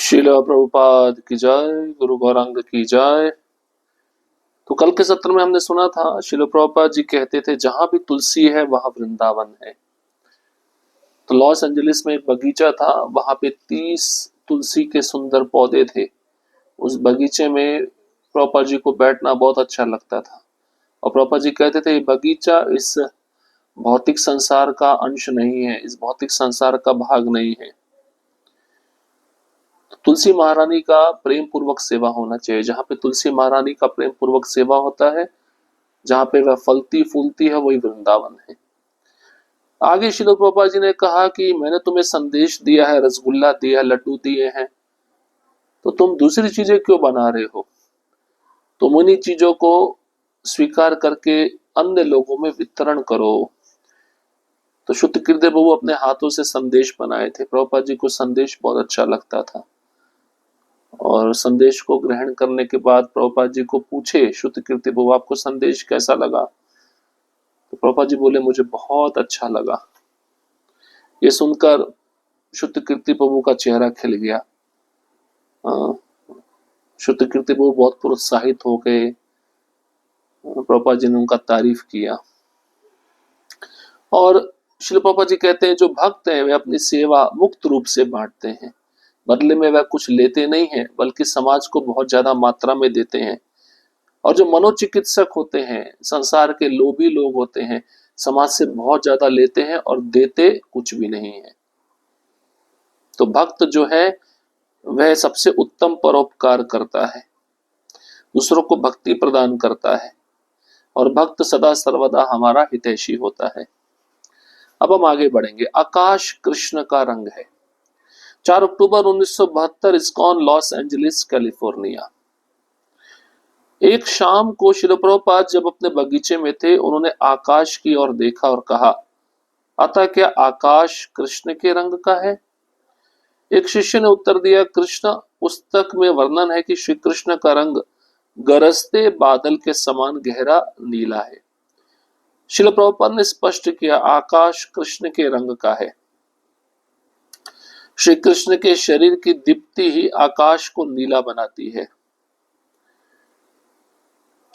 शिला प्रभुपाद की जय, गुरु गौरांग की जय। तो कल के सत्र में हमने सुना था शिला प्रभुपाद जी कहते थे जहां भी तुलसी है वहां वृंदावन है। तो लॉस एंजलिस में एक बगीचा था, वहां पे 30 तुलसी के सुंदर पौधे थे। उस बगीचे में प्रभुपाद जी को बैठना बहुत अच्छा लगता था। और प्रभुपाद जी कहते थे ये बगीचा इस भौतिक संसार का अंश नहीं है, इस भौतिक संसार का भाग नहीं है। तुलसी महारानी का प्रेम पूर्वक सेवा होना चाहिए। जहां पे तुलसी महारानी का प्रेम पूर्वक सेवा होता है, जहां पे वह फलती फूलती है, वही वृंदावन है। आगे श्रील प्रभुपाद जी ने कहा कि मैंने तुम्हें संदेश दिया है, रसगुल्ला दिया है, लड्डू दिए हैं, तो तुम दूसरी चीजें क्यों बना रहे हो? तुम उन्हीं चीजों को स्वीकार करके अन्य लोगों में वितरण करो। तो शुद्ध कीर्ति प्रभु अपने हाथों से संदेश बनाए थे। प्रभुपाद जी को संदेश बहुत अच्छा लगता था और संदेश को ग्रहण करने के बाद प्रभुपाद जी को पूछे शुद्ध कीर्ति प्रभु आपको संदेश कैसा लगा? तो प्रभुपाद जी बोले मुझे बहुत अच्छा लगा। ये सुनकर शुद्ध कीर्ति प्रभु का चेहरा खिल गया। शुद्ध कीर्ति प्रभु बहुत प्रोत्साहित हो गए। प्रभुपाद जी ने उनका तारीफ किया। और श्री प्रभुपाद जी कहते हैं जो भक्त हैं वे अपनी सेवा मुक्त रूप से बांटते हैं। बदले में वह कुछ लेते नहीं है, बल्कि समाज को बहुत ज्यादा मात्रा में देते हैं। और जो मनोचिकित्सक होते हैं, संसार के लोभी लोग होते हैं, समाज से बहुत ज्यादा लेते हैं और देते कुछ भी नहीं है। तो भक्त जो है वह सबसे उत्तम परोपकार करता है, दूसरों को भक्ति प्रदान करता है, और भक्त सदा सर्वदा हमारा हितैषी होता है। अब हम आगे बढ़ेंगे। आकाश कृष्ण का रंग है। 4 अक्टूबर 1972, इस्कॉन, लॉस एंजलिस, कैलिफोर्निया। एक शाम को श्रील प्रभुपाद जब अपने बगीचे में थे, उन्होंने आकाश की ओर देखा और कहा, अतः क्या आकाश कृष्ण के रंग का है? एक शिष्य ने उत्तर दिया, कृष्ण पुस्तक में वर्णन है कि श्री कृष्ण का रंग गरजते बादल के समान गहरा नीला है। श्रील प्रभुपाद ने स्पष्ट किया, आकाश कृष्ण के रंग का है। श्री कृष्ण के शरीर की दीप्ति ही आकाश को नीला बनाती है।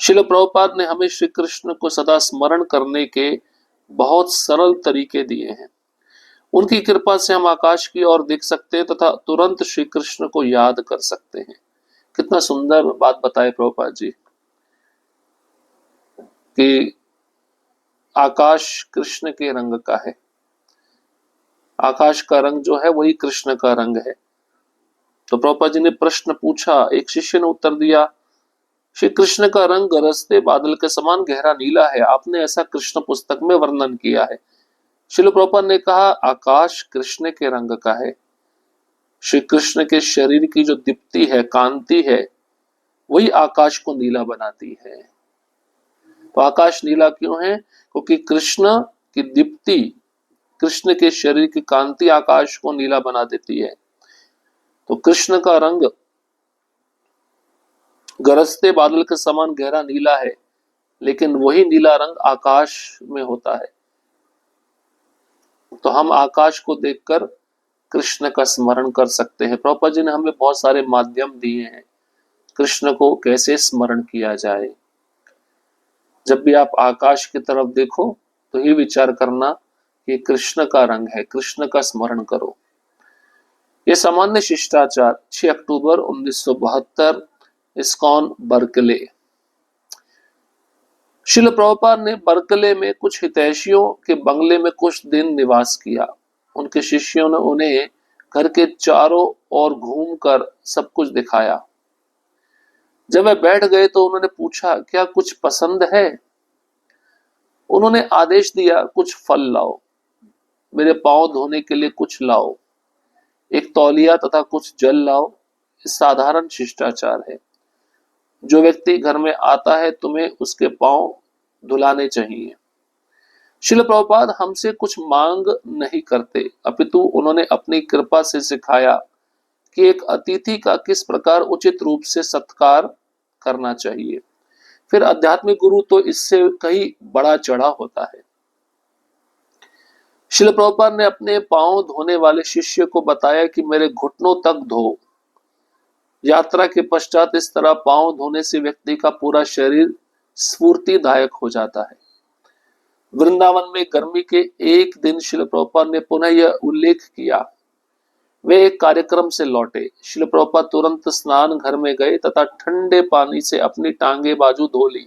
श्रील प्रभुपाद ने हमें श्री कृष्ण को सदा स्मरण करने के बहुत सरल तरीके दिए हैं। उनकी कृपा से हम आकाश की ओर देख सकते हैं तथा तुरंत श्री कृष्ण को याद कर सकते हैं। कितना सुंदर बात बताए प्रभुपाद जी कि आकाश कृष्ण के रंग का है। आकाश का रंग जो है वही कृष्ण का रंग है। तो प्रभुपाद जी ने प्रश्न पूछा, एक शिष्य ने उत्तर दिया, श्री कृष्ण का रंग गरजते बादल के समान गहरा नीला है, आपने ऐसा कृष्ण पुस्तक में वर्णन किया है। श्रील प्रभुपाद ने कहा, आकाश कृष्ण के रंग का है। श्री कृष्ण के शरीर की जो दीप्ति है, कांति है, वही आकाश को नीला बनाती है। तो आकाश नीला क्यों है? क्योंकि कृष्ण की दीप्ति, कृष्ण के शरीर की कांति आकाश को नीला बना देती है। तो कृष्ण का रंग गरजते बादल के समान गहरा नीला है, लेकिन वही नीला रंग आकाश में होता है। तो हम आकाश को देखकर कृष्ण का स्मरण कर सकते हैं। प्रभुपाद जी ने हमें बहुत सारे माध्यम दिए हैं कृष्ण को कैसे स्मरण किया जाए। जब भी आप आकाश की तरफ देखो तो ये विचार करना कि कृष्ण का रंग है, कृष्ण का स्मरण करो। ये सामान्य शिष्टाचार। 6 अक्टूबर 1972, इस्कॉन, बर्कले। श्रील प्रभुपाद ने बर्कले में कुछ हितैषियों के बंगले में कुछ दिन निवास किया। उनके शिष्यों ने उन्हें घर के चारों ओर घूमकर सब कुछ दिखाया। जब वे बैठ गए तो उन्होंने पूछा, क्या कुछ पसंद है? उन्होंने आदेश दिया, कुछ फल लाओ, मेरे पांव धोने के लिए कुछ लाओ, एक तौलिया तथा कुछ जल लाओ। साधारण शिष्टाचार है। जो व्यक्ति घर में आता है तुम्हें उसके पांव धुलाने चाहिए। श्रील प्रभुपाद हमसे कुछ मांग नहीं करते, अपितु उन्होंने अपनी कृपा से सिखाया कि एक अतिथि का किस प्रकार उचित रूप से सत्कार करना चाहिए। फिर आध्यात्मिक गुरु तो इससे कहीं बड़ा चढ़ा होता है। श्रील प्रभुपाद ने अपने पांव धोने वाले शिष्य को बताया कि मेरे घुटनों तक धो, यात्रा के पश्चात इस तरह पांव धोने से व्यक्ति का पूरा शरीर स्फूर्तिदायक हो जाता है। वृंदावन में गर्मी के एक दिन श्रील प्रभुपाद ने पुनः यह उल्लेख किया। वे एक कार्यक्रम से लौटे। श्रील प्रभुपाद तुरंत स्नान घर में गए तथा ठंडे पानी से अपनी टांगे बाजू धो ली।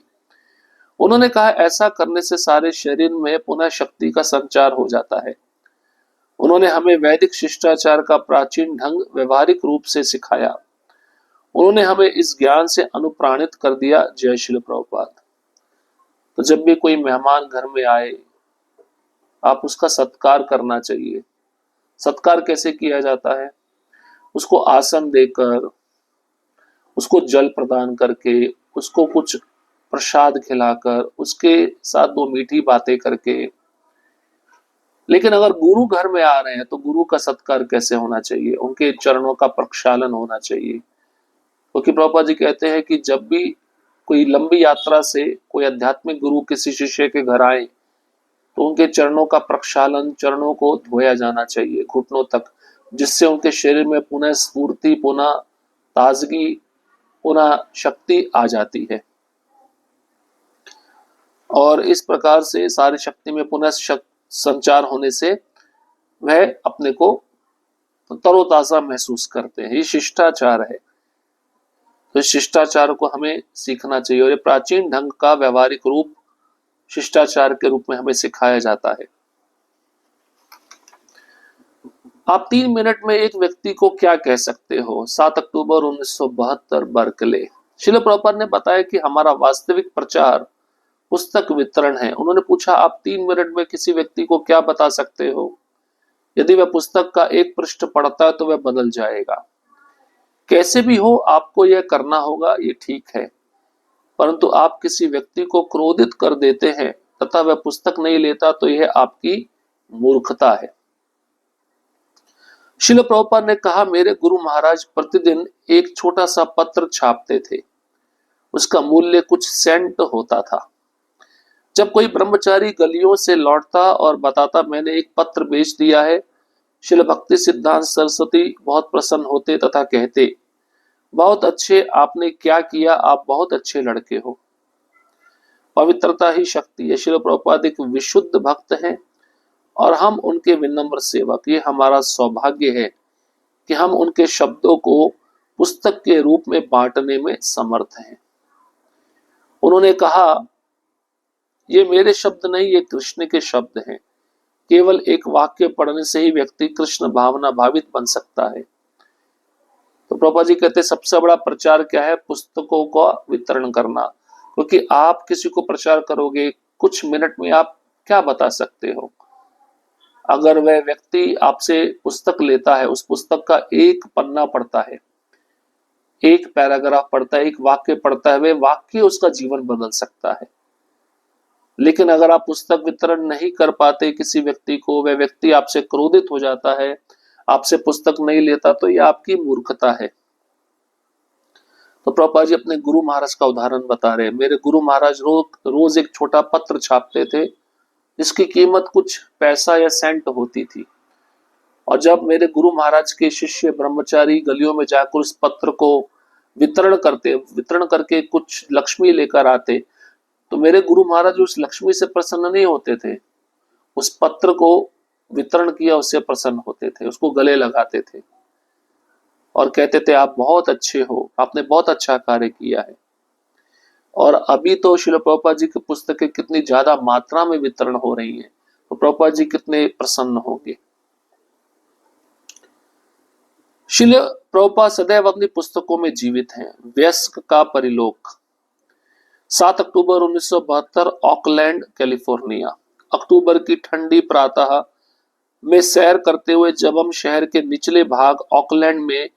उन्होंने कहा, ऐसा करने से सारे शरीर में पुनः शक्ति का संचार हो जाता है। उन्होंने हमें वैदिक शिष्टाचार का प्राचीन ढंग व्यवहारिक रूप से सिखाया। उन्होंने हमें इस ज्ञान से अनुप्राणित कर दिया। जय श्री प्रभुपाद। तो जब भी कोई मेहमान घर में आए, आप उसका सत्कार करना चाहिए। सत्कार कैसे किया जाता है? उसको आसन देकर, उसको जल प्रदान करके, उसको कुछ प्रसाद खिलाकर, उसके साथ दो मीठी बातें करके। लेकिन अगर गुरु घर में आ रहे हैं तो गुरु का सत्कार कैसे होना चाहिए? उनके चरणों का प्रक्षालन होना चाहिए। क्योंकि प्रभुपाद जी कहते हैं कि जब भी कोई लंबी यात्रा से कोई आध्यात्मिक गुरु किसी शिष्य के घर आए तो उनके चरणों का प्रक्षालन, चरणों को धोया जाना चाहिए घुटनों तक, जिससे उनके शरीर में पुनः स्फूर्ति, पुनः ताजगी, पुनः शक्ति आ जाती है। और इस प्रकार से सारी शक्ति में पुनः संचार होने से वह अपने को तरोताजा महसूस करते हैं। ये शिष्टाचार है। तो इस शिष्टाचार को हमें सीखना चाहिए और ये प्राचीन ढंग का व्यवहारिक रूप शिष्टाचार के रूप में हमें सिखाया जाता है। आप 3 मिनट में एक व्यक्ति को क्या कह सकते हो? 7 अक्टूबर 1972, बर्कले। श्रील प्रभुपाद ने बताया कि हमारा वास्तविक प्रचार पुस्तक वितरण है। उन्होंने पूछा, आप 3 मिनट में किसी व्यक्ति को क्या बता सकते हो? यदि वह पुस्तक का एक पृष्ठ पढ़ता है तो वह बदल जाएगा। कैसे भी हो, आपको यह करना होगा, ये ठीक है। परंतु आप किसी व्यक्ति को क्रोधित कर देते हैं तथा वह पुस्तक नहीं लेता तो यह आपकी मूर्खता है। श्रील प्रभुपाद ने कहा, मेरे गुरु महाराज प्रतिदिन एक छोटा सा पत्र छापते थे। उसका मूल्य कुछ सेंट होता था। जब कोई ब्रह्मचारी गलियों से लौटता और बताता, मैंने एक पत्र बेच दिया है, श्रील भक्ति सिद्धांत सरस्वती बहुत प्रसन्न होते तथा कहते, बहुत अच्छे, आपने क्या किया, आप बहुत अच्छे लड़के हो। पवित्रता ही शक्ति है। श्रील प्रभुपाद एक विशुद्ध भक्त हैं और हम उनके विनम्र सेवक। ये हमारा सौभाग्य है कि हम उनके शब्दों को पुस्तक के रूप में बांटने में समर्थ हैं। उन्होंने कहा, ये मेरे शब्द नहीं, ये कृष्ण के शब्द हैं। केवल एक वाक्य पढ़ने से ही व्यक्ति कृष्ण भावना भावित बन सकता है। तो प्रभुपाद जी कहते, सबसे बड़ा प्रचार क्या है? पुस्तकों का वितरण करना। क्योंकि आप किसी को प्रचार करोगे, कुछ मिनट में आप क्या बता सकते हो? अगर वह व्यक्ति आपसे पुस्तक लेता है, उस पुस्तक का एक पन्ना पढ़ता है, एक पैराग्राफ पढ़ता है, एक वाक्य पढ़ता है, वह वाक्य उसका जीवन बदल सकता है। लेकिन अगर आप पुस्तक वितरण नहीं कर पाते किसी व्यक्ति को, वह व्यक्ति आपसे क्रोधित हो जाता है, आपसे पुस्तक नहीं लेता, तो यह आपकी मूर्खता है। तो प्रभुपाद जी अपने गुरु महाराज का उदाहरण बता रहे हैं। मेरे गुरु महाराज रोज एक छोटा पत्र छापते थे जिसकी कीमत कुछ पैसा या सेंट होती थी। और जब मेरे गुरु महाराज के शिष्य ब्रह्मचारी गलियों में जाकर उस पत्र को वितरण करके कुछ लक्ष्मी लेकर आते, तो मेरे गुरु महाराज उस लक्ष्मी से प्रसन्न नहीं होते थे। उस पत्र को वितरण किया उससे प्रसन्न होते थे, उसको गले लगाते थे और कहते थे, आप बहुत अच्छे हो, आपने बहुत अच्छा कार्य किया है। और अभी तो श्रील प्रभुपाद जी की पुस्तकें कितनी ज्यादा मात्रा में वितरण हो रही हैं, तो प्रभुपाद जी कितने प्रसन्न होंगे। श्रील प्रभुपाद सदैव अपनी पुस्तकों में जीवित हैं। वयस्क का परिलोक। 7 अक्टूबर 1972, ऑकलैंड, कैलिफोर्निया। अक्टूबर की ठंडी प्रातः में सैर करते हुए जब हम शहर के निचले भाग ऑकलैंड में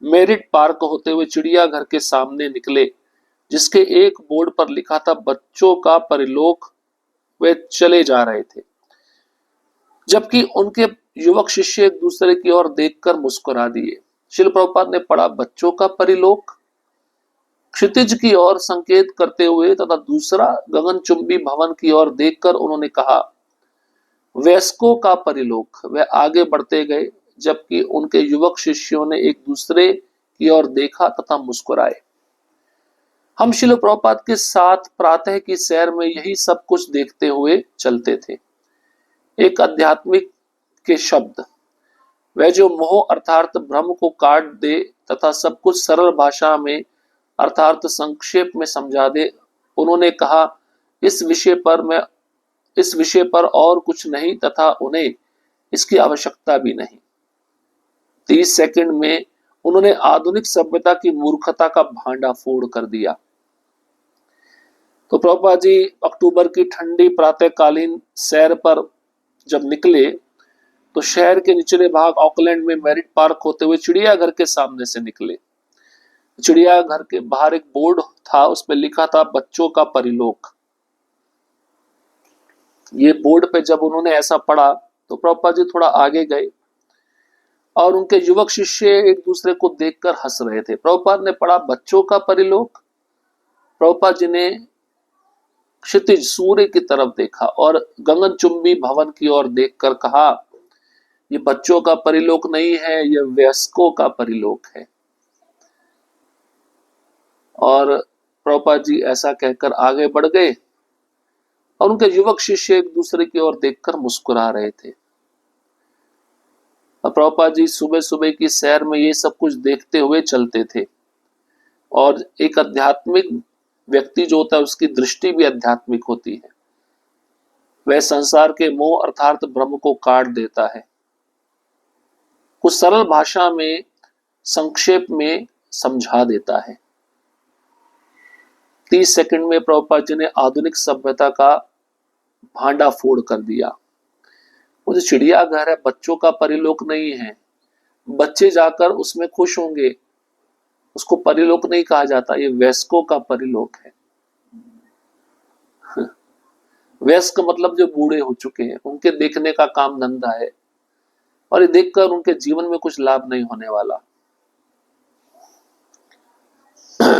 मेरिट पार्क होते हुए चिड़ियाघर के सामने निकले, जिसके एक बोर्ड पर लिखा था बच्चों का परिलोक, वे चले जा रहे थे, जबकि उनके युवक शिष्य एक दूसरे की ओर देखकर मुस्कुरा दिए। श्रील प्रभुपाद ने पढ़ा, बच्चों का परिलोक। क्षितिज की ओर संकेत करते हुए तथा दूसरा गगनचुंबी भवन की ओर देखकर उन्होंने कहा, वयस्कों का परिलोक। वे आगे बढ़ते गए, जबकि उनके युवक शिष्यों ने एक दूसरे की ओर देखा तथा मुस्कुराए। हम श्रील प्रभुपाद के साथ प्रातः की सैर में यही सब कुछ देखते हुए चलते थे। एक आध्यात्मिक के शब्द, वह जो मोह अर्थात भ्रम को काट दे तथा सब कुछ सरल भाषा में अर्थात संक्षेप में समझा दे। उन्होंने कहा, इस विषय पर और कुछ नहीं तथा उन्हें इसकी आवश्यकता भी नहीं। 30 सेकंड में उन्होंने आधुनिक सभ्यता की मूर्खता का भांडाफोड़ कर दिया। तो प्रभुपाद जी अक्टूबर की ठंडी प्रातःकालीन सैर पर जब निकले तो शहर के निचले भाग ऑकलैंड में मेरिट पार्क होते हुए चिड़ियाघर के सामने से निकले। चिड़ियाघर के बाहर एक बोर्ड था, उस पर लिखा था बच्चों का परिलोक। ये बोर्ड पे जब उन्होंने ऐसा पढ़ा तो प्रभुपाद जी थोड़ा आगे गए और उनके युवक शिष्य एक दूसरे को देखकर हंस रहे थे। प्रभुपाद ने पढ़ा बच्चों का परिलोक। प्रभुपाद जी ने क्षितिज सूर्य की तरफ देखा और गगनचुंबी भवन की ओर देखकर कहा, ये बच्चों का परिलोक नहीं है, ये वयस्कों का परिलोक है। और प्रभुपाद जी ऐसा कहकर आगे बढ़ गए और उनके युवक शिष्य एक दूसरे की ओर देखकर मुस्कुरा रहे थे। और प्रभुपाद जी सुबह सुबह की सैर में ये सब कुछ देखते हुए चलते थे। और एक आध्यात्मिक व्यक्ति जो होता है उसकी दृष्टि भी आध्यात्मिक होती है। वह संसार के मोह अर्थात भ्रम को काट देता है, कुछ सरल भाषा में संक्षेप में समझा देता है। 30 सेकंड में प्रभुपाद जी ने आधुनिक सभ्यता का भांडा फोड़ कर दिया। वो जो चिड़ियाघर है बच्चों का परिलोक नहीं है। बच्चे जाकर उसमें खुश होंगे, उसको परिलोक नहीं कहा जाता, ये वयस्कों का परिलोक है। वयस्क मतलब जो बूढ़े हो चुके हैं, उनके देखने का काम धंधा है और ये देखकर उनके जीवन में कुछ लाभ नहीं होने वाला।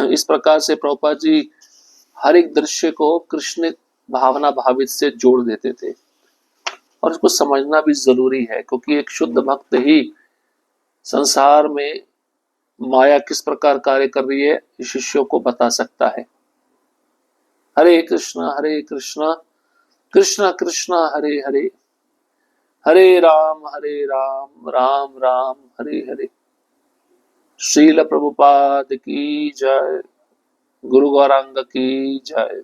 इस प्रकार से प्रभुपाद जी हर एक दृश्य को कृष्ण भावना भावित से जोड़ देते थे और इसको समझना भी जरूरी है, क्योंकि एक शुद्ध भक्त ही संसार में माया किस प्रकार कार्य कर रही है शिष्यों को बता सकता है। हरे कृष्ण कृष्ण कृष्ण हरे हरे, हरे राम राम राम हरे हरे। श्रील प्रभुपाद की जय, गुरु गौरांग की जय।